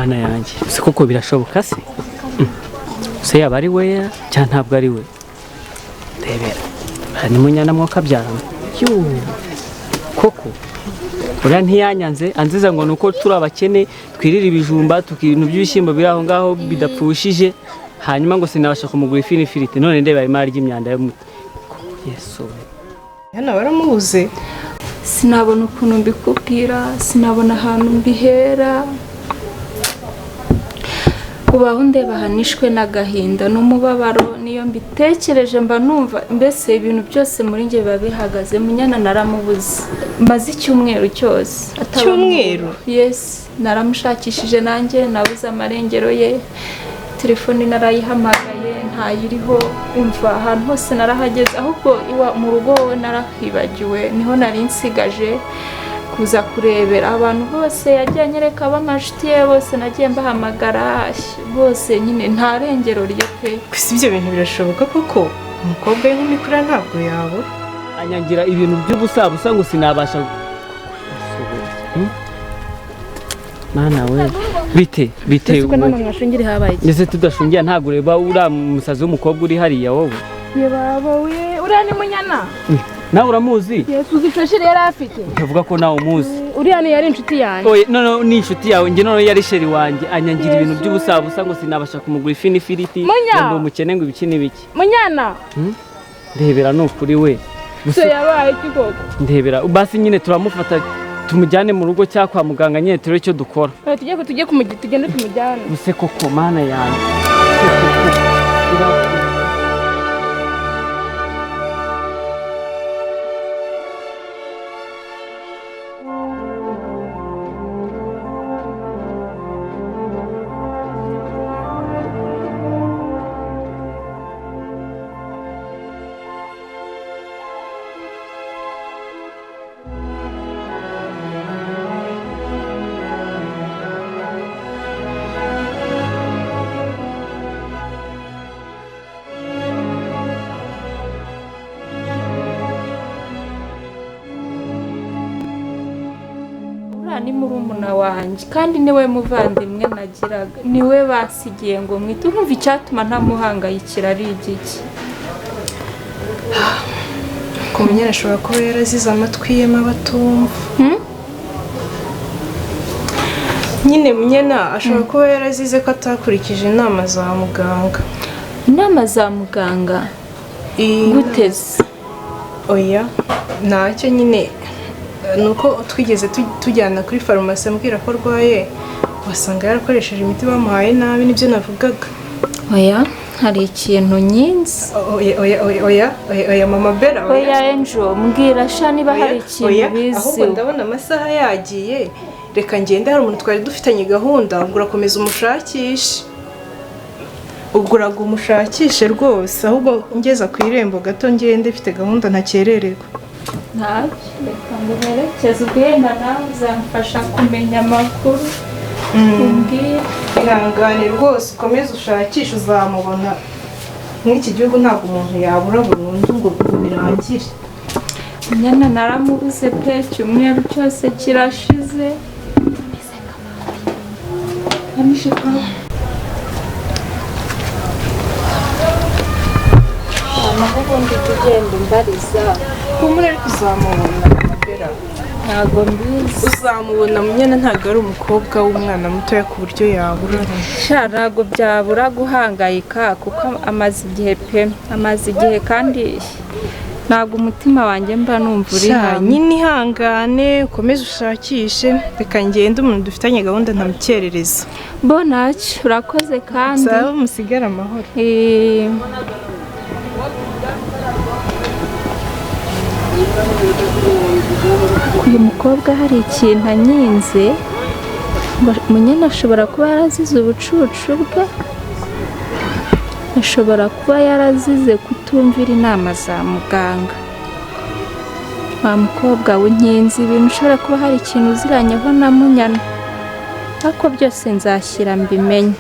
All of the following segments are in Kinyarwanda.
mana yanjye se koko birashoboka se se yaba ari we cyangwa ntabwo ari we ndebera ni munyana mwaka byarana koko uriya ntiyanyanze anziza ngo nuko turi abakene twirira ibijumba tukibintu by'ibishyimbo biri aho ngaho bidapfushije hanyuma ngo sinabasha kumugura ifi n'ifiriti none ndeba imari ry'imyanda yo Yesu hano baramubuze sinabona ukuntu mbikubwira sinabona ahantu mbihera ubaho ndeba hanishwe n'agahinda n'umubabaro niyo mbitekereje mba numva mbese ibintu byose muri nge biba bihagaze munyana naramubuze maze icyumweru cyose cyumweru yes naramushakishije nanjye nabuze amarengero ye telefone narayihamagaye ntayiriho umva ahantu hose narahageze ahubwo iwa mu rugo we narahibagiwe niho nari nsigaje kuza kurebera abantu bose yagiye anyereka b'amashuti ye bose nagiye mbahamagara bose nyine nta rengero rye pe gusa ibyo bintu birashoboka koko umukobwa w'inkumi kuri ntabwo yabura anyangira ibintu by'ubusabusa ngo sinabasha mana we bite uko namwe mwashungire habaye ndetse tudashungiye ntabwo ureba uriya musazi w'umukobwa uri hariya wowe yebaba we uriya ni munyana nawe uramuzi yesuzi fashire yari afite uvuga ko nawe umuzi uriya ni yari inshuti yanjye oye none ni inshuti yawe nge none yari sheri wanjye anyangira ibintu by'ubusabusa ngo sinabasha kumugura ifi n'ifiriti ngo umukene ngo ibiki n'ibiki munyana ndebera nukuri we so yabaye kigoko ndebera basi nyine turamufata tumujyane mu rugo cya kwa muganga nyine turebe icyo dukora tujye tugende tumujyane use koko mana yanjye ni murumuna wanjye kandi niwe muvandimwe nagiraga niwe basigiye ngo mwite urumva icyatuma ntamuhangayikira ari igiki ku munyana ashobora kuba yarazize amatwi ye mabatumva nyine munyana ashobora kuba yarazize ko atakurikije inama za muganga guteze oya ntacyo nyine nuko twigeze tujyana kuri farumasi ambwira ko arwaye wasanga yarakoresheje imiti bamuhaye nabi nibyo navugaga oya hari ikintu nyinshi oya mama Bella oya Angel mbwira sha niba hari ikintu bizi ahubwo ndabona amasaha yagiye reka ngende hari umuntu twari dufitanye gahunda ubwo urakomeza umushakishe umushakishe rwose ahubwo ngeza ku irembo gato ngende mfite gahunda ntakerererwa ntacyo reka nguherekeze ubwenda nawe uzamfasha kumenya amakuru umbwire ihangane rwose ukomeze ushakishe uzamubona nk'iki gihugu ntabwo umuntu yabura burundu ngo birangire nyana naramubuze pe cyumweru cyose kirashize ubundi tugenda imbariza kumure ari kuzamubona Bella ntabwo mbizi uzamubona munyana ntabwo ari umukobwa w'umwana mutoya ku buryo yabura ntabwo byabura guhangayika kuko amaze igihe kandi ntabwo umutima wanjye mba numva uri hamwe nyine ihangane ukomeze ushakishe reka ngende umuntu dufitanye gahunda ntamukerereza ntacyo urakoze kandi zaba musigara amahoro uyu mukobwa hari ikintu anyinze munyana ashobora kuba yarazize ubucucu bwe ashobora kuba yarazize kutumvira inama za muganga wa mukobwa w'inkinzi ibintu ushobora kuba hari ikintu uziranyeho na munyana ariko byose nzashyira mbimenye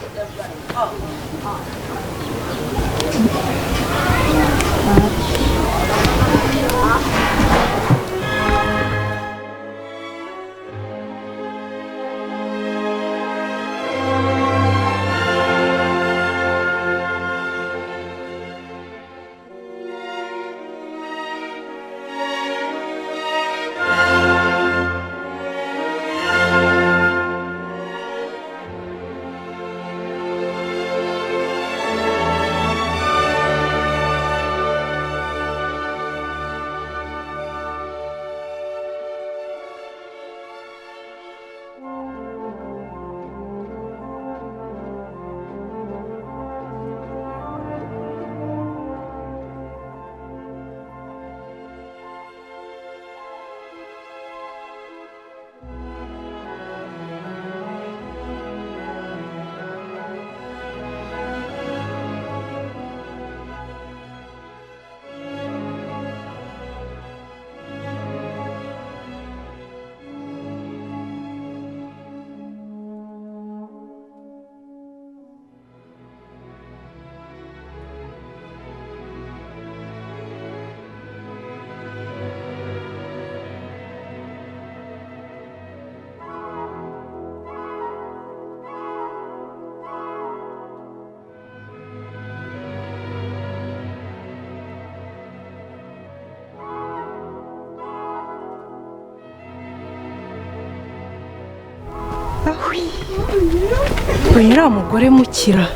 uriya mugore mukira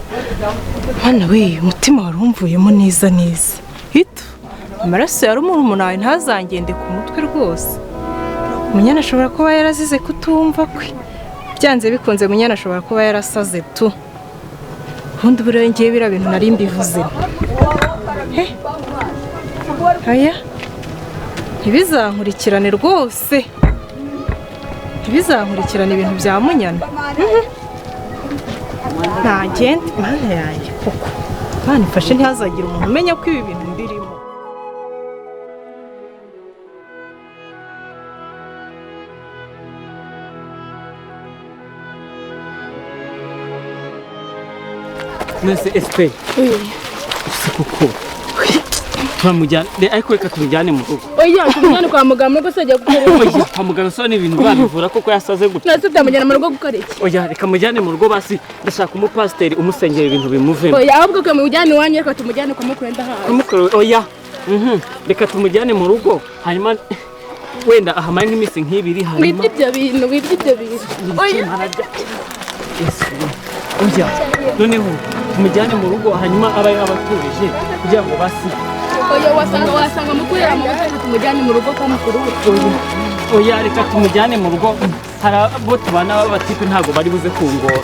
mwana we umutima wari umvuyemo neza neza hito amaraso yari umuntu wawe ntazangende ku mutwe rwose. Munyana ashobora kuba yarazize kutumva kwe, byanze bikunze Munyana ashobora kuba yarasaze tu. Ubundi buriya ngiye biriya bintu nari mbivuze. Aya ntibizankurikirane rwose, ntibizankurikirane ibintu bya Munyana. Ntagende mana yanjye koko, Mana ifashe ntihazagira umuntu umenya ko ibi bintu mbirimo. Nese SP kuko turamujyana ariko reka tumujyane mu rugo. Oya tumujyane kwa muganga rwose ajya gukorera. Oya kwa muganga so ni ibintu babivura koko yasaze gute. Nase tutamujyana mu rugo gukora iki? Oya reka mujyane mu rugo basi ndashaka umupasiteri umusengera ibintu bimuvemo. Oya ahubwo ko mujyane iwanyu reka tumujyane kumukurenda hafi. Oya reka tumujyane mu rugo hanyuma wenda ahamanye nk'imisi nk'ibiri hanyuma. Wibye ibyo bintu. Oya Oya noneho tumujyane mu rugo hanyuma abaye abaturije kugira ngo basi. Oya wasanga mukurira mu rugo tumujyane mu rugo kamukuru. Oya reka tumujyane mu rugo hari abo tubana b'abatipe ntago bari buze kungora.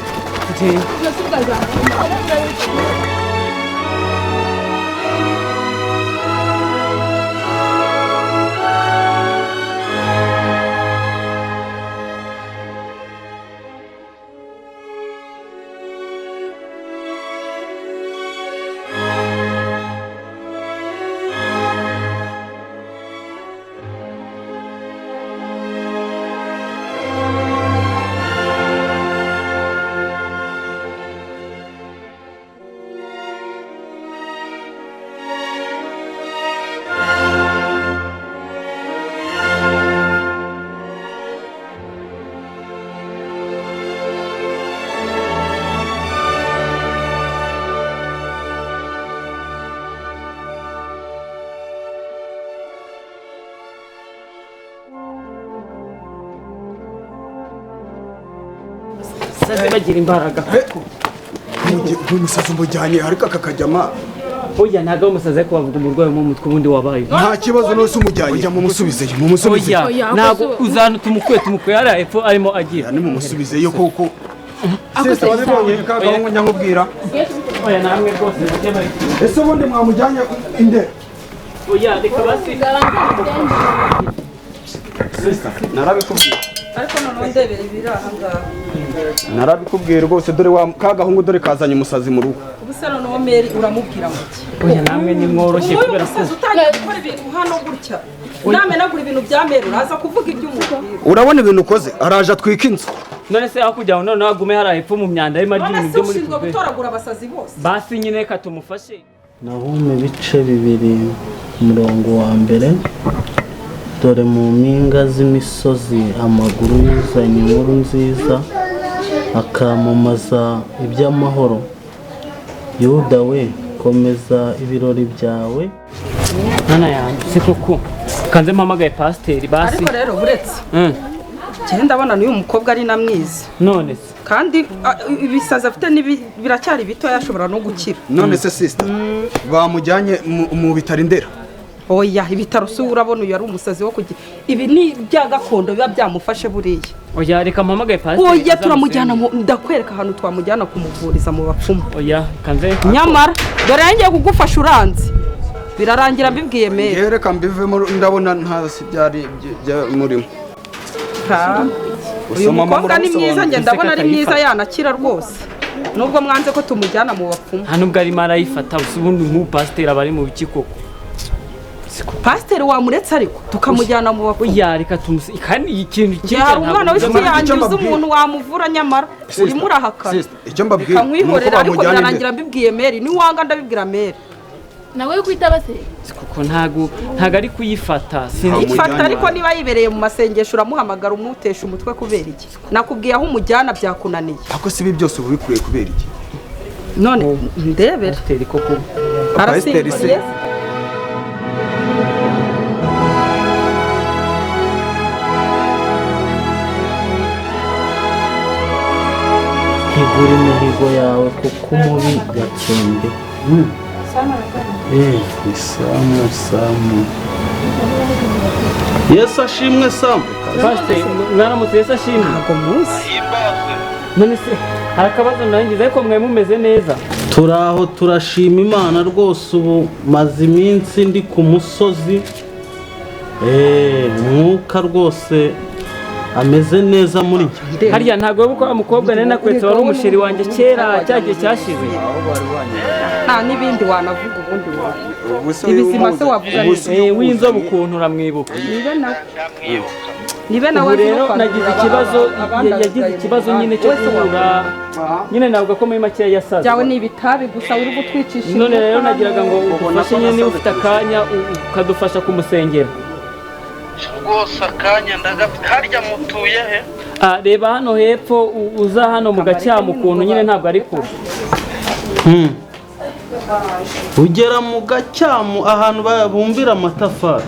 Saze bagira imbaraga. Umusazi umujyanye ariko akakajyama. Oya ntago umusazi ko bavuga umurwayi mu mutwe ubundi wabaye. Nta kibazo nose umujyanye ujya mumusubizeyo mumusubizeyo. Oya ntago uzana tumukuye ara epfo arimo agira. Ni mumusubizeyo koko. Sese wabibonye kagahungu nyamubwira. Oya namwe rwose mujye bari. Ese ubundi mwamujyanye inde? Oya reka basi. Narabikubwiye. Ariko none ndebere birahanga. Narabikubwiye rwose dore wa kagahungu dore kazanye umusazi mu rugo. Ubusero no meri uramubwira ngo Oya namwe ni mworoshye kubera ko utangiye gukora ibintu hano gutya. Namenagura ibintu bya meri uraza kuvuga iby'umugabo. Urabona ibintu ukoze araje atwika inzu. none se aho kujya none agume hari epfo mu myanda y'ima ry'ibintu byo muri tube gutoragura abasazi bose basi nyine reka tumufashe. Naho mu bice bibiri umurongo wa mbere dore mu mpinga z'imisozi amaguru y'uzanye inkuru nziza akamamaza iby'amahoro. Yuda we komeza ibirori byawe. Nana yanjye se koko kanze mpamagaye pasiteri basi. Ariko rero buretse cyenda ndabona n'uyu mukobwa ari na mwiza none se kandi ibisaza afite biracyari bito yashobora no gukira. None se sister bamujyanye mu bitaro Ndera. Oya ibitaro se urabona uyu ari umusazi wo kugira ibi ni bya gakondo biba byamufashe buriya. Oya reka mpamagaye pasiteri. Oya turamujyana ndakwereka ahantu twamujyana kumuvuriza mu bapfumu. Oya kanze nyamara dore yangiye kugufasha uranze birarangira mbibwiye mere. Yereka mbivemo ndabona ntasi byari murimo. Uyu mukobwa ni mwiza njye ndabona ari mwiza yanakira rwose nubwo mwanze ko tumujyana mu bapfumu. nta nubwo arimo arayifata ubundi nk'ubu pasiteri aba ari mu biki koko. Pasiteri wamuretse ariko tukamujyana mu bapfumu. Oya reka tumusi kandi ikintu cyari umwana w'iki yangiza umuntu wamuvura nyamara urimo urahakana. Icyo mbabwiye nkamwihorera ariko birarangira mbibwiye mere niwanga ndabibwira mere. Nawe kwita base kuko ntago ari kuyifata ifata ariko niba yibereye mu masengesho uramuhamagara umutesha umutwe kubera iki nakubwiye aho umujyana byakunaniye. Ako sibi byose ubu bikwiye kubera iki none ndebere pasiteri koko arasinziriye. higura imihigo yawe kuko umubi yatsembye. Ni Samu. Yesu ashimwe Samu. Pastor mwaramutse Yesu ashimwe. ntabwo muzi None se hari akabazo nangize ariko mwe mumeze neza. Turaho turashima Imana rwose, ubu maze iminsi ndi ku musozi. Mwuka rwose ameze neza muri njye. Harya ntabwo wibuka wa mukobwa nari nakwetse wari umusheri wanjye kera cyagiye cyashize. nta n'ibindi wanavuga ubundi ibizima se wavuga w'inzobe ukuntu uramwibuka. nibe nawe rero nagize ikibazo, yagize ikibazo nyine cyo kubura nyine navuga ko muri make yasaze. byawe ni ibitabi gusa uri gutwicisha. None rero nagiraga ngo ufashe nyine niba ufite akanya ukadufasha kumusengera. Rwose akanya ndagafite. Harya mutuye he? Reba hano hepfo uza hano mu Gacyamu ukuntu nyine ntabwo ari kure. Ugera mu Gacyamu ahantu babumbira amatafari.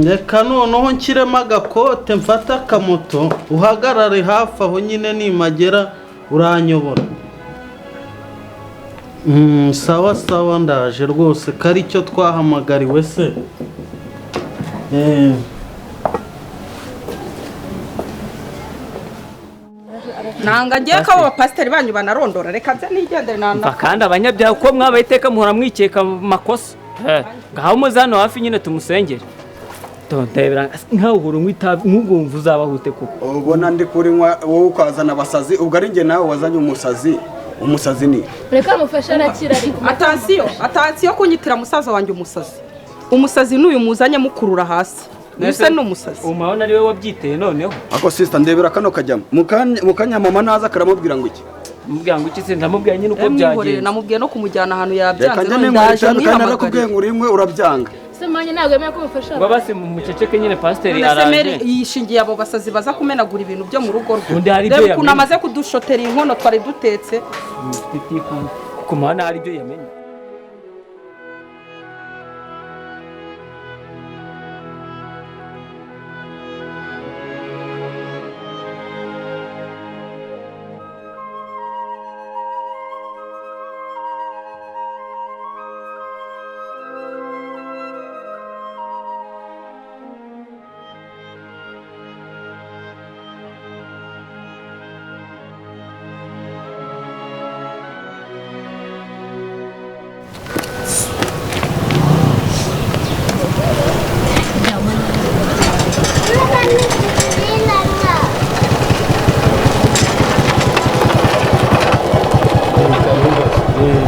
Reka noneho nshyiremo agakote mfata akamoto uhagarare hafi aho nyine nimagera uranyobora. Sawa ndaje rwose, kari cyo twahamagariwe se. nanga ngiye ko abo pasiteri banyu banarondora, reka nze nigendere nana. Kandi abanyabyaha uko mwabaye iteka muhora mwikeka makosa. Ngaho muze hano hafi nyine tumusengere. Tontebera nkaho urumwe itabi nk'ugumva uzabahute kuko. ubona ndi kuri wowe ukazana abasazi, ubwo ari njye nawe wazanye umusazi ni reka mufashe arakira ariko atansiyo kunyitira musaza wanjye umusazi n'uyu muzanye mukurura hasi. Ese ni umusazi. Umabona ari we wabyiteye noneho. ako sister ndebera kano kajyamo mukanya mama naza karamubwira ngo iki. Mubwira ngo iki se ndamubwira nyine uko byagenze. Namubwiye no kumujyana ahantu yabyanze. Reka ndaje mwihamagarira ngo urimwe urabyanga. Semanye ntabwo yemeye ko mufasha. Babase mu muceceke nyine pasiteri araje. Yishingiye abo basazi baza kumenagura ibintu byo mu rugo rwe. Reba ukuntu amaze kudushotera inkono twari dutetse. Ku mahana hari ibyo yamenye.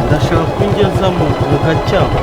Ndashaka kwingeza mu Gacyamu.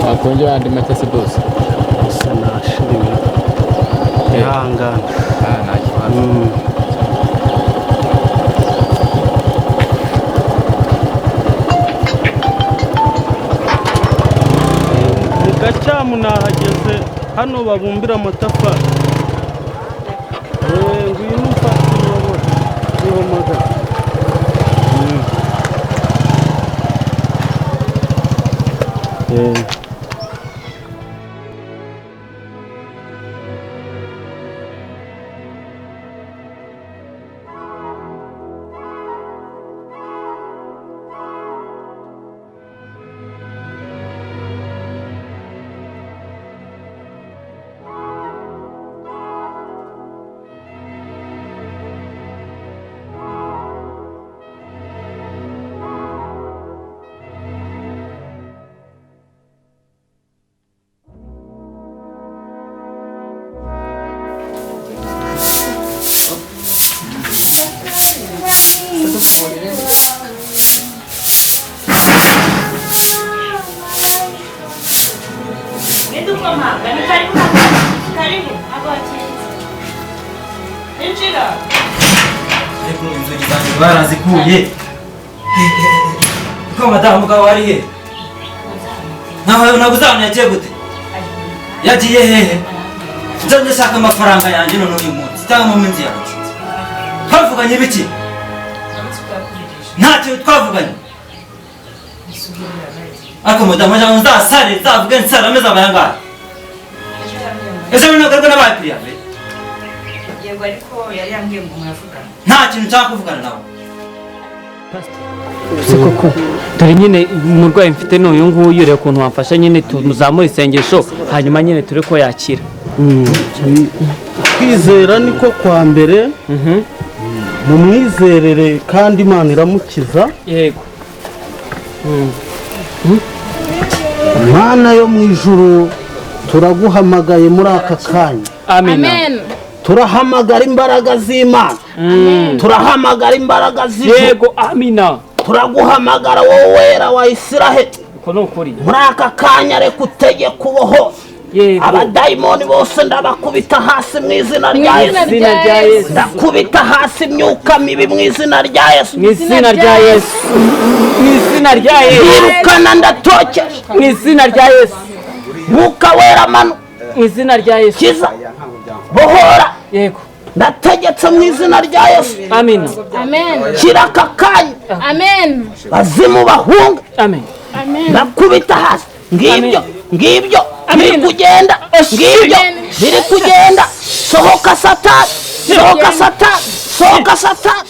Wakongera andi matese bose. Gusa nashiriwe. Ihangana. Nta kibazo. Mu Gacyamu nahageze, hano babumbira amatafari. Ngwino mfate umuyoboro. Nihamagara. Karibu, injira. Ariko inzugi zanjye barazikuye. Ko madamu mugabo ari he? Naho naguzamye yagiye gute? Yagiye hehe? Nzanye shaka amafaranga yanjye none uyu munsi. Cyangwa mu minsi yanjye. Twavuganye biki? Ntacyo twavuganye. Ariko madamu yanjye nzasare zavuge nsara ameze abayangara. Ese none n'abaye kuri yawe? Yego ariko yari yambwiye ngo muravugana. Nta kintu nshaka kuvugana nawe. se koko dore nyine umurwayi mfite n'uyu nguyu ureba ukuntu wamfasha nyine tumuzamura isengesho hanyuma nyine ture ko yakira. kwizera niko kwa mbere mumwizerere kandi Imana iramukiza. Yego. Mana yo mu ijuru turaguhamagaye muri aka kanya. Amen. Turahamagara imbaraga z'Imana. Turahamagara imbaraga z'Ijuru. Yego, amina. Turaguhamagara wowe wera wa Isiraheli. Ko no kuri. Muri aka kanya reka utegeke uboho. Yego. Abadayimoni bose ndabakubita hasi mu izina rya Yesu. Ndakubita hasi imyuka mibi mu izina rya Yesu. Mu izina rya Yesu. Mu izina rya Yesu. Yirukana ndatokeje. Mu izina rya Yesu. Mwuka wera manu. Mu izina rya Yesu. Kiza. Bohora. Yego. Ndategetse mu izina rya Yesu. Amina. Amen. Kiraka kanya. Amen. Bazimu bahunga. Amen. Amen. Ndakubita hasi. Ngibyo. Ngibyo. Amen. Biri kugenda. Ngibyo. Biri kugenda. Sohoka Satani. Sohoka Satani. Sohoka Satani.